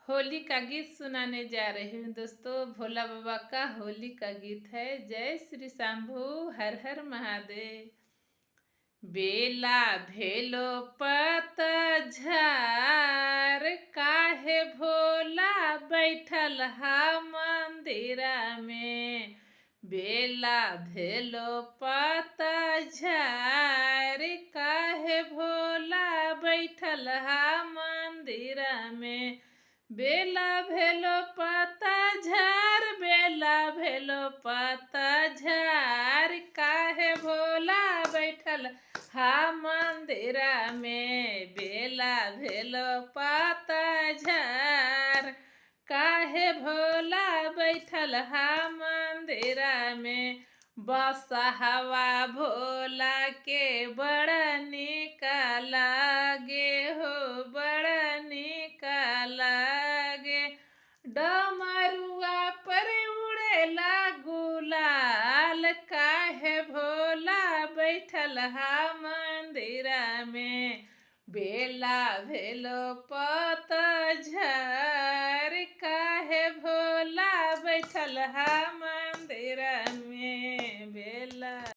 होली का गीत सुनाने जा रही हूँ दोस्तों। भोला बाबा का होली का गीत है। जय श्री शंभू, हर हर महादेव। बेला भेलो पतझर, काहे भोला बैठल हा मंदिरा में। बेला भेलो पतझर, काहे भोला बैठल हा मंदिरा में। बेला भेलो पतझर, बेला भेलो पतझर, काहे भोला बैठल हा मंदिरा में। बेला भेलो पतझर, काहे भोला बैठल हा मंदिरा में। बसहवा भोला के बड़ा निक लागे हो, बड़ा निक लागे। डमरुआ पर उड़ेला गुलाल, काहे भोला बैठल हा मंदिरा में। बेला भेलो पतझर, काहे भोला बैठल हा